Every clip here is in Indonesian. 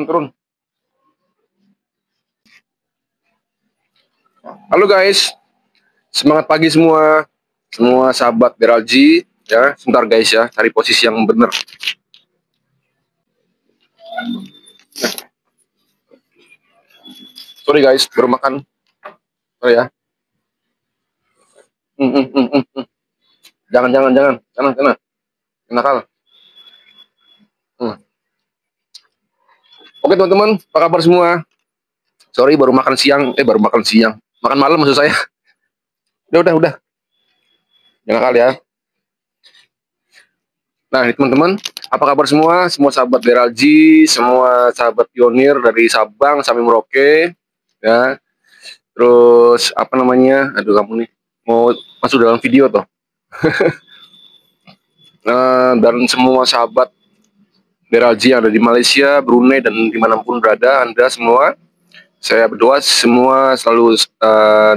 turun. Halo guys, semangat pagi semua, sahabat Beralji ya. Sebentar guys ya, cari posisi yang benar. Sorry guys, baru makan. Sorry ya. Jangan. Nakal. Oke teman-teman, apa kabar semua? Sorry baru makan siang, makan malam maksud saya. Udah. Jangan nakal ya. Nah, ini teman-teman, apa kabar semua? Semua sahabat Beralji, semua sahabat pionir dari Sabang sampai Merauke, ya. Terus apa namanya? Aduh, kamu nih mau masuk dalam video toh. Dan semua sahabat Beralji yang ada di Malaysia, Brunei dan dimanapun berada, Anda semua, saya berdoa semua selalu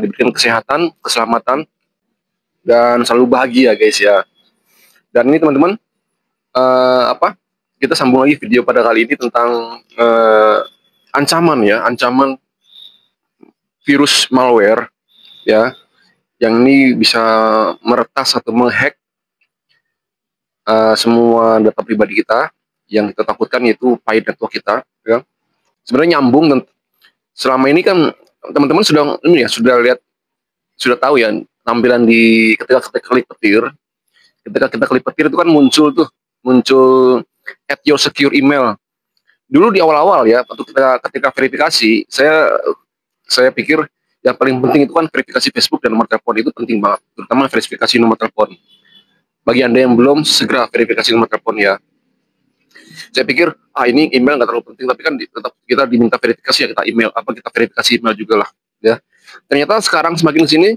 diberikan kesehatan, keselamatan, dan selalu bahagia guys ya. Dan ini teman-teman, kita sambung lagi video pada kali ini tentang ancaman virus malware ya, yang ini bisa meretas atau menghack semua data pribadi kita. Yang kita takutkan yaitu file network kita ya. Sebenarnya nyambung, dan selama ini kan teman-teman sudah lihat, sudah tahu ya tampilan di ketika kita klik petir. Ketika kita klik petir itu kan muncul at your secure email. Dulu di awal-awal ya, waktu ketika verifikasi, saya pikir yang paling penting itu kan verifikasi Facebook dan nomor telepon. Itu penting banget, terutama verifikasi nomor telepon. Bagi Anda yang belum, segera verifikasi nomor telepon ya. Saya pikir ini email nggak terlalu penting, tapi kan tetap kita diminta verifikasi ya, kita verifikasi email juga lah ya. Ternyata sekarang semakin sini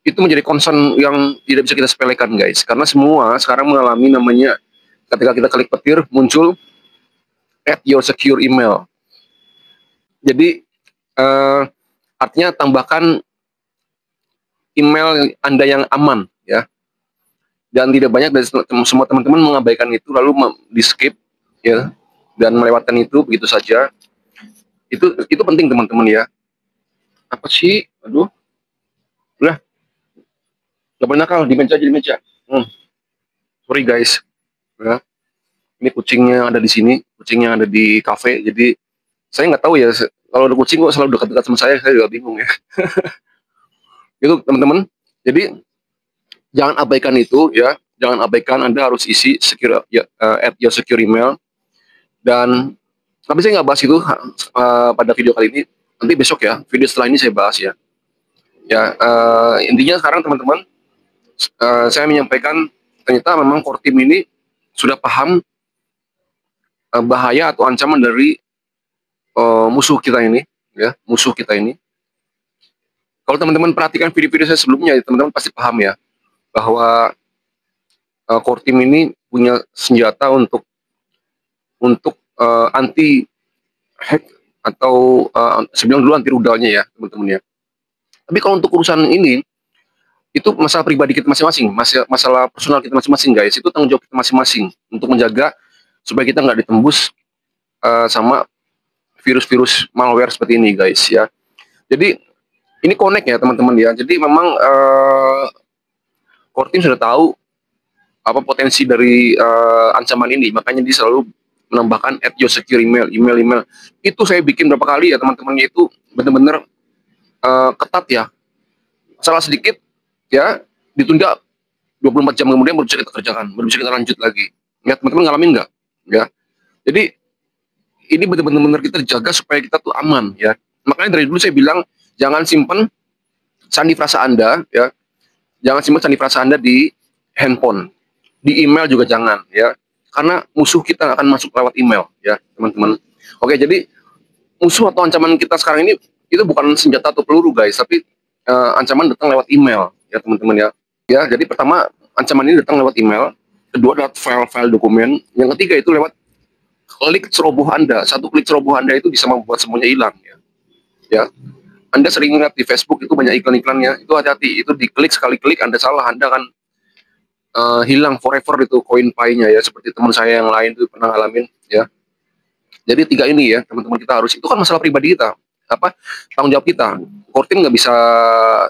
itu menjadi concern yang tidak bisa kita sepelekan guys, karena semua sekarang mengalami namanya ketika kita klik petir muncul at your secure email. Jadi artinya tambahkan email Anda yang aman ya. Dan tidak banyak dari semua teman-teman mengabaikan itu, lalu di skip ya, dan melewatkan itu begitu saja. Itu penting teman-teman ya. Apa sih? Aduh. Udah. Gak boleh nakal di meja. Sorry guys. Ya. Ini kucingnya ada di sini, kucingnya ada di kafe. Jadi saya nggak tahu ya, kalau ada kucing kok selalu dekat-dekat sama saya juga bingung ya. Itu teman-teman. Jadi jangan abaikan itu ya. Jangan abaikan, Anda harus isi secure ya, at your secure email. Dan tapi saya nggak bahas itu pada video kali ini. Nanti besok ya, video setelah ini saya bahas ya. Ya, intinya sekarang teman-teman, saya menyampaikan ternyata memang core team ini sudah paham bahaya atau ancaman dari musuh kita ini, ya, Kalau teman-teman perhatikan video-video saya sebelumnya, teman-teman pasti paham ya, bahwa core team ini punya senjata untuk anti hack atau sebelum dulu anti rudalnya ya, teman-teman ya. Tapi kalau untuk urusan ini, itu masalah pribadi kita masing-masing, masalah personal kita masing-masing guys. Itu tanggung jawab kita masing-masing untuk menjaga supaya kita nggak ditembus sama virus-virus malware seperti ini guys ya. Jadi ini connect ya teman-teman ya. Jadi memang core team sudah tahu apa potensi dari ancaman ini, makanya dia selalu menambahkan at your secure email. Itu saya bikin berapa kali ya teman-temannya, itu benar-benar ketat ya. Salah sedikit ya ditunda 24 jam kemudian baru bisa kita kerjakan, baru bisa kita lanjut lagi. Ya teman-teman ngalamin nggak? Ya. Jadi ini benar-benar kita jaga supaya kita tuh aman ya. Makanya dari dulu saya bilang jangan simpan sandi frasa Anda ya. Jangan simpan sandi frasa Anda di handphone. Di email juga jangan ya. Karena musuh kita akan masuk lewat email ya, teman-teman. Oke, jadi musuh atau ancaman kita sekarang ini itu bukan senjata atau peluru guys, tapi ancaman datang lewat email ya, teman-teman ya. Ya, jadi pertama ancaman ini datang lewat email, kedua lewat file-file dokumen, yang ketiga itu lewat klik ceroboh Anda. Satu klik ceroboh Anda itu bisa membuat semuanya hilang ya. Ya. Anda sering lihat di Facebook itu banyak iklan-iklannya, itu hati-hati, itu diklik sekali klik Anda salah, Anda akan hilang forever itu koin pay-nya ya, seperti teman saya yang lain itu pernah ngalamin ya. Jadi tiga ini ya teman-teman, kita harus, itu kan masalah pribadi kita, apa, tanggung jawab kita. Core team nggak bisa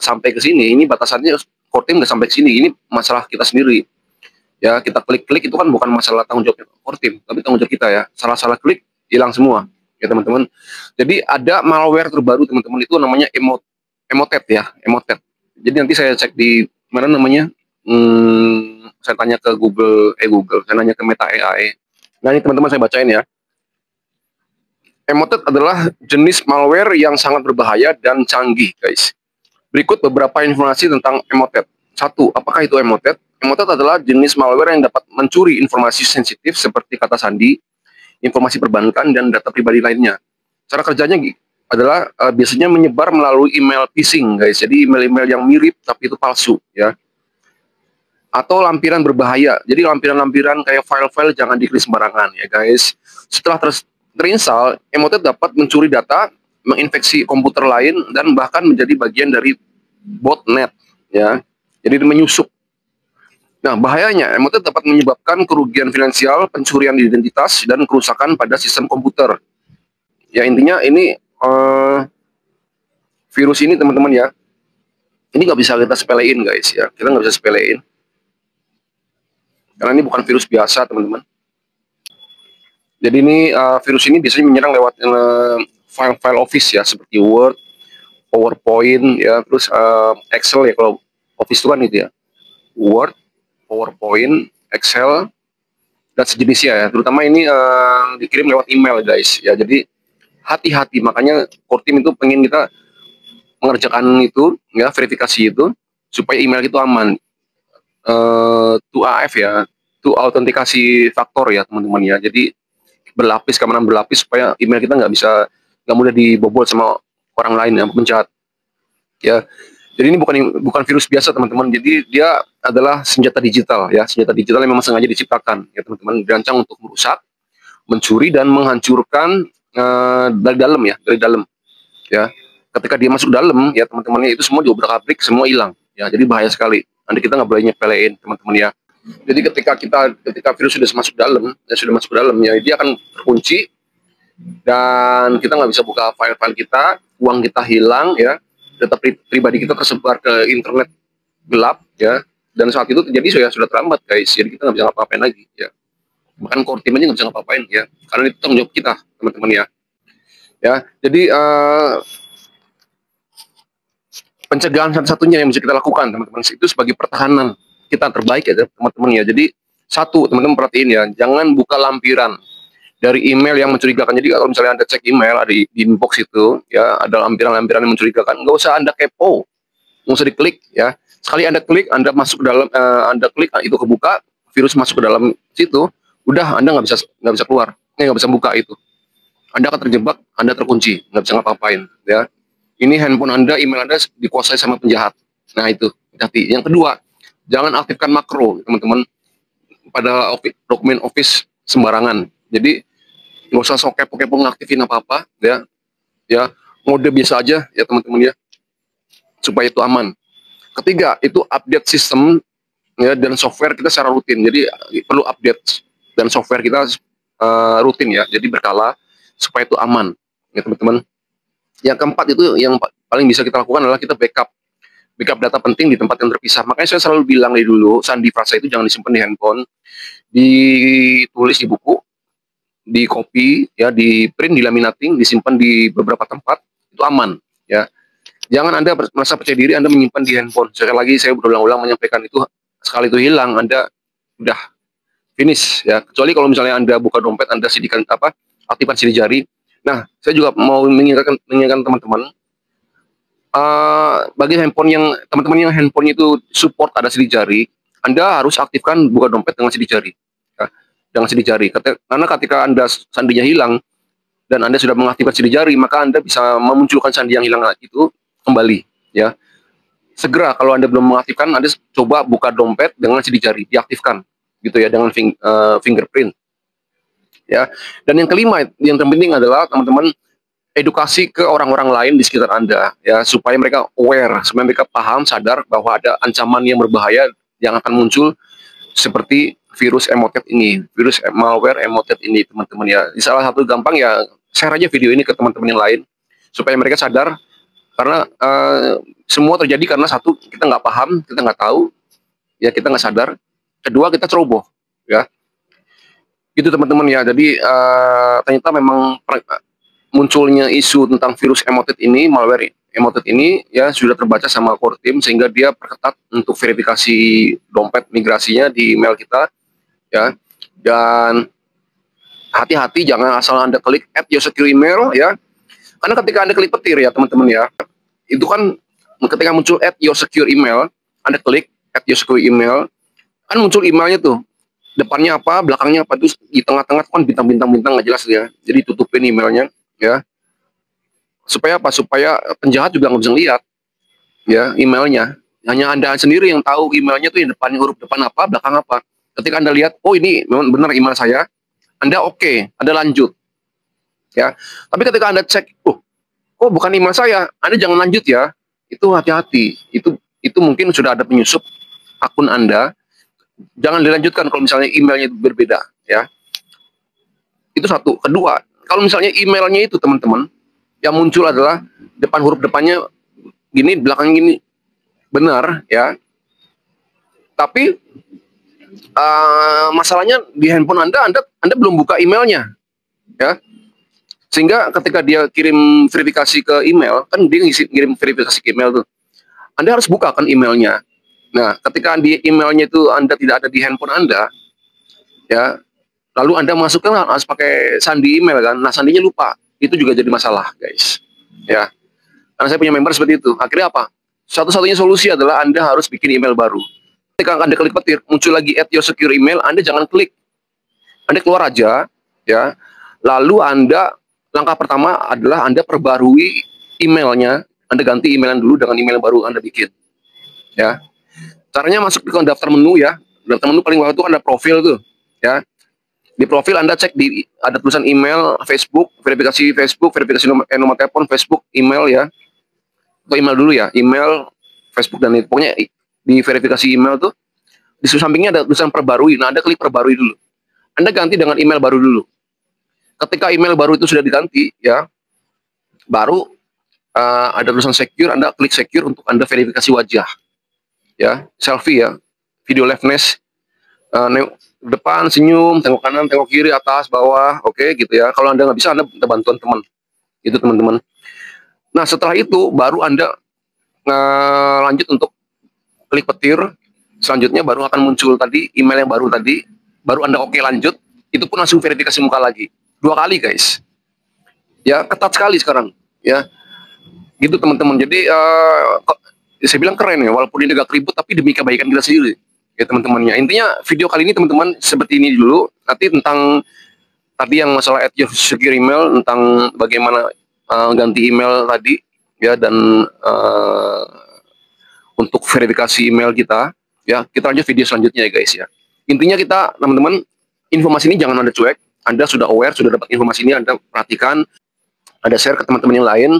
sampai ke sini, ini batasannya core team nggak sampai ke sini, ini masalah kita sendiri. Ya kita klik-klik itu kan bukan masalah tanggung jawab core team, tapi tanggung jawab kita ya. Salah-salah klik hilang semua ya teman-teman. Jadi ada malware terbaru teman-teman, itu namanya Emotet ya, Emotet. Jadi nanti saya cek di mana namanya, saya tanya ke Google, saya nanya ke Meta AI. Nah ini teman-teman saya bacain ya. Emotet adalah jenis malware yang sangat berbahaya dan canggih, guys. Berikut beberapa informasi tentang Emotet. 1. Apakah itu Emotet? Emotet adalah jenis malware yang dapat mencuri informasi sensitif seperti kata sandi, informasi perbankan, dan data pribadi lainnya. Cara kerjanya adalah biasanya menyebar melalui email phishing, guys. Jadi email-email yang mirip tapi itu palsu, ya. Atau lampiran berbahaya. Jadi lampiran-lampiran kayak file-file jangan diklik sembarangan, ya, guys. Setelah terinstall, Emotet dapat mencuri data, menginfeksi komputer lain, dan bahkan menjadi bagian dari botnet, ya. Jadi menyusup. Nah, bahayanya, Emotet dapat menyebabkan kerugian finansial, pencurian identitas, dan kerusakan pada sistem komputer. Ya, intinya ini virus ini teman-teman ya, ini nggak bisa kita sepelein, guys, ya. Kita nggak bisa sepelein. Karena ini bukan virus biasa, teman-teman. Jadi ini virus ini biasanya menyerang lewat file-file Office ya, seperti Word, PowerPoint ya, terus Excel ya, kalau Office itu kan itu ya, Word, PowerPoint, Excel, dan sejenisnya ya. Terutama ini dikirim lewat email, guys ya. Jadi hati-hati, makanya core team itu pengen kita mengerjakan itu ya, verifikasi itu supaya email itu aman. 2AF ya, 2 autentikasi faktor ya teman-teman ya. Jadi berlapis, keamanan berlapis supaya email kita nggak mudah dibobol sama orang lain yang penjahat ya. Jadi ini bukan virus biasa teman-teman. Jadi dia adalah senjata digital ya, senjata digital yang memang sengaja diciptakan ya teman-teman, dirancang untuk merusak, mencuri, dan menghancurkan dari dalam ya, dari dalam ya. Ketika dia masuk dalam ya teman-teman, itu semua diobrak-abrik, semua hilang ya. Jadi bahaya sekali. Nanti kita nggak boleh nyepelein teman-teman ya. Jadi ketika virus sudah masuk dalam, ya dia akan terkunci, dan kita nggak bisa buka file-file kita, uang kita hilang ya, data pribadi kita tersebar ke internet gelap ya, dan saat itu terjadi sudah terlambat, guys. Jadi kita nggak bisa ngapa-ngapain lagi ya. Bahkan core team aja nggak bisa ngapa-ngapain ya, karena itu tanggung jawab kita teman-teman ya. Ya, jadi pencegahan satu-satunya yang bisa kita lakukan teman-teman itu sebagai pertahanan kita terbaik ya teman-teman ya. Jadi satu, teman-teman perhatiin ya, jangan buka lampiran dari email yang mencurigakan. Jadi kalau misalnya Anda cek email, ada di inbox itu ya, ada lampiran-lampiran yang mencurigakan, nggak usah Anda kepo, nggak usah diklik ya. Sekali Anda klik, Anda masuk ke dalam, Anda klik itu kebuka, virus masuk ke dalam situ, udah Anda nggak bisa keluar, nggak bisa buka itu. Anda akan terjebak, Anda terkunci, nggak bisa ngapa-ngapain ya. Ini handphone Anda, email Anda dikuasai sama penjahat. Nah itu, hati. Yang kedua, jangan aktifkan makro, teman-teman, pada dokumen Office sembarangan. Jadi nggak usah sok kepo-kepo ngaktifin apa-apa, ya, mode biasa aja ya teman-teman ya, supaya itu aman. Ketiga, itu update sistem ya dan software kita secara rutin. Jadi perlu update dan software kita rutin ya, jadi berkala supaya itu aman ya teman-teman. Yang keempat itu yang paling bisa kita lakukan adalah kita backup data penting di tempat yang terpisah. Makanya saya selalu bilang dari dulu, sandi frasa itu jangan disimpan di handphone, ditulis di buku, di copy ya, di print, di laminating, disimpan di beberapa tempat, itu aman ya. Jangan Anda merasa percaya diri Anda menyimpan di handphone. Sekali lagi saya berulang-ulang menyampaikan itu, sekali itu hilang Anda udah finish ya. Kecuali kalau misalnya Anda buka dompet, Anda aktifkan sidik jari. Nah, saya juga mau mengingatkan teman-teman, bagi teman-teman yang handphone itu support ada sidik jari, Anda harus aktifkan buka dompet dengan sidik jari. Ya, dengan sidik jari. Karena ketika Anda sandinya hilang dan Anda sudah mengaktifkan sidik jari, maka Anda bisa memunculkan sandi yang hilang itu kembali. Ya, segera kalau Anda belum mengaktifkan, Anda coba buka dompet dengan sidik jari, diaktifkan, gitu ya, dengan fingerprint. Ya, dan yang kelima, yang terpenting adalah teman-teman edukasi ke orang-orang lain di sekitar Anda ya, supaya mereka aware, supaya mereka paham, sadar bahwa ada ancaman yang berbahaya yang akan muncul seperti virus emotet ini, virus malware emotet ini teman-teman ya. Di salah satu gampang ya, share aja video ini ke teman-teman yang lain supaya mereka sadar, karena semua terjadi karena satu, kita nggak paham, kita nggak tahu, ya kita nggak sadar. Kedua, kita ceroboh, ya. Itu teman-teman ya. Jadi ternyata memang munculnya isu tentang virus emotet ini, malware emotet ini ya sudah terbaca sama core team, sehingga dia perketat untuk verifikasi dompet migrasinya di email kita, ya. Dan hati-hati, jangan asal Anda klik add your secure email ya. Karena ketika Anda klik petir ya teman-teman ya, itu kan ketika muncul add your secure email, Anda klik add your secure email, kan muncul emailnya tuh. Depannya apa, belakangnya apa, terus di tengah-tengah kan bintang-bintang nggak jelas ya. Jadi tutupin emailnya ya. Supaya apa? Supaya penjahat juga nggak bisa lihat ya emailnya. Hanya Anda sendiri yang tahu emailnya tuh yang depannya huruf depan apa, belakang apa. Ketika Anda lihat, oh ini memang benar email saya, Anda oke, Anda lanjut. Ya. Tapi ketika Anda cek, oh bukan email saya, Anda jangan lanjut ya. Itu hati-hati. Itu mungkin sudah ada penyusup akun Anda. Jangan dilanjutkan kalau misalnya emailnya itu berbeda ya. Itu satu. Kedua, kalau misalnya emailnya itu teman-teman yang muncul adalah depan huruf depannya gini, belakang gini, benar ya. Tapi masalahnya di handphone Anda belum buka emailnya ya. Sehingga ketika dia kirim verifikasi ke email, kan dia ngirim verifikasi ke email tuh, Anda harus buka kan emailnya. Nah, ketika di emailnya itu Anda tidak ada di handphone Anda, ya, lalu Anda masukkan harus pakai sandi email kan, nah sandinya lupa, itu juga jadi masalah guys, ya. Karena saya punya member seperti itu. Akhirnya apa? Satu-satunya solusi adalah Anda harus bikin email baru. Ketika Anda klik petir, muncul lagi add your secure email, Anda jangan klik, Anda keluar aja, ya. Lalu langkah pertama adalah Anda perbarui emailnya, Anda ganti emailan dulu dengan email yang baru Anda bikin, ya. Caranya masuk ke daftar menu ya. Daftar menu paling bawah itu ada profil tuh, ya. Di profil Anda cek ada tulisan email, Facebook, verifikasi nomor telepon, Facebook, email ya. Atau email dulu ya, email, Facebook dan itu. Pokoknya di verifikasi email tuh di sampingnya ada tulisan perbarui. Nah, Anda klik perbarui dulu. Anda ganti dengan email baru dulu. Ketika email baru itu sudah diganti ya, baru ada tulisan secure, Anda klik secure untuk Anda verifikasi wajah. Ya, selfie ya, video liveness, depan senyum, tengok kanan, tengok kiri, atas, bawah, oke gitu ya. Kalau Anda nggak bisa, Anda minta bantuan teman, itu teman-teman. Nah setelah itu baru Anda lanjut untuk klik petir. Selanjutnya baru akan muncul tadi email yang baru tadi, baru Anda oke lanjut. Itu pun langsung verifikasi muka lagi, 2 kali guys. Ya ketat sekali sekarang, ya. Gitu teman-teman. Jadi saya bilang keren ya, walaupun ini agak ribut tapi demi kebaikan kita sendiri ya teman-temannya. Intinya video kali ini teman-teman seperti ini dulu. Nanti tentang tadi yang masalah add your secure email, tentang bagaimana ganti email tadi ya, dan untuk verifikasi email kita ya, kita lanjut video selanjutnya ya guys ya. Intinya kita teman-teman, informasi ini jangan Anda cuek. Anda sudah aware, sudah dapat informasi ini, Anda perhatikan, Anda share ke teman-teman yang lain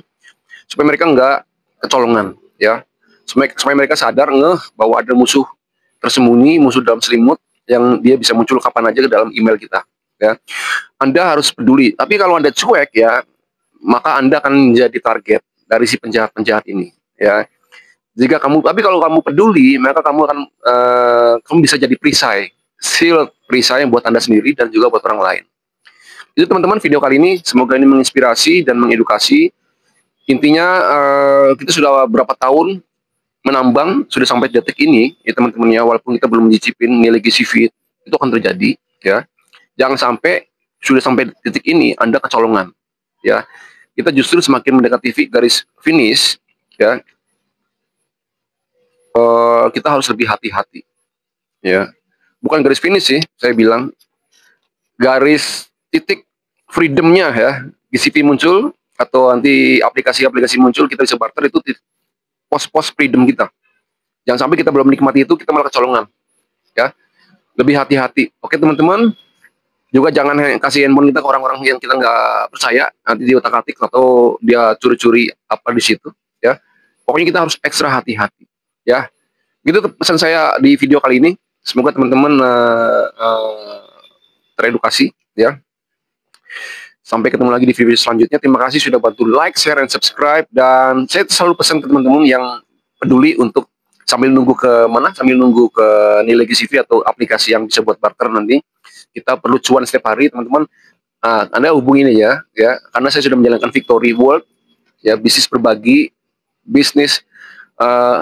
supaya mereka nggak kecolongan ya. Supaya mereka sadar bahwa ada musuh tersembunyi, musuh dalam selimut yang dia bisa muncul kapan aja ke dalam email kita ya. Anda harus peduli. Tapi kalau Anda cuek ya, maka Anda akan menjadi target dari si penjahat-penjahat ini ya. Tapi kalau kamu peduli, maka kamu bisa jadi perisai, shield perisai yang buat Anda sendiri dan juga buat orang lain. Itu teman-teman video kali ini, semoga ini menginspirasi dan mengedukasi. Intinya kita sudah berapa tahun menambang, sudah sampai detik ini ya teman-teman ya, walaupun kita belum mencicipin nilai GCV, itu akan terjadi ya. Jangan sampai sudah sampai detik ini Anda kecolongan ya. Kita justru semakin mendekati garis finish ya, kita harus lebih hati-hati ya. Bukan garis finish sih, saya bilang garis titik freedomnya ya. GCV muncul atau nanti aplikasi-aplikasi muncul, kita bisa barter, itu pos-pos freedom kita. Jangan sampai kita belum menikmati itu, kita malah kecolongan ya. Lebih hati-hati. Oke teman-teman, juga jangan kasih handphone kita ke orang-orang yang kita nggak percaya, nanti dia otak-atik atau dia curi-curi apa di situ ya. Pokoknya kita harus ekstra hati-hati ya. Gitu pesan saya di video kali ini. Semoga teman-teman teredukasi ya. Sampai ketemu lagi di video selanjutnya. Terima kasih sudah bantu like, share, dan subscribe. Dan saya selalu pesan ke teman-teman yang peduli untuk sambil nunggu ke mana, sambil nunggu ke nilai GCV atau aplikasi yang bisa buat barter nanti. Kita perlu cuan setiap hari, teman-teman. Anda hubungi ini ya, karena saya sudah menjalankan Victory World, ya, bisnis berbagi, bisnis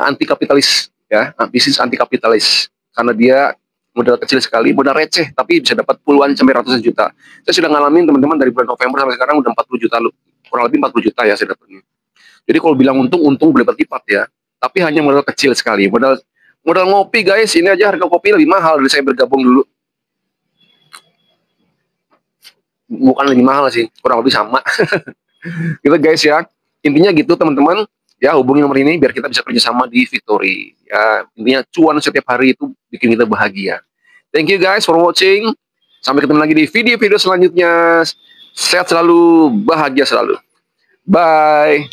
anti kapitalis, ya, bisnis anti kapitalis. Karena dia modal kecil sekali, modal receh, tapi bisa dapat puluhan sampai ratusan juta. Saya sudah ngalamin teman-teman dari bulan November sampai sekarang udah 40 juta, kurang lebih 40 juta ya saya dapatnya. Jadi kalau bilang untung berlipat-lipat ya, tapi hanya modal kecil sekali. Modal ngopi guys, ini aja harga kopi lebih mahal dari saya bergabung dulu. Bukan lebih mahal sih, kurang lebih sama. Gitu guys ya. Intinya gitu teman-teman. Ya, hubungi nomor ini biar kita bisa kerjasama di Victory. Ya, intinya cuan setiap hari itu bikin kita bahagia. Thank you guys for watching. Sampai ketemu lagi di video-video selanjutnya. Sehat selalu, bahagia selalu. Bye.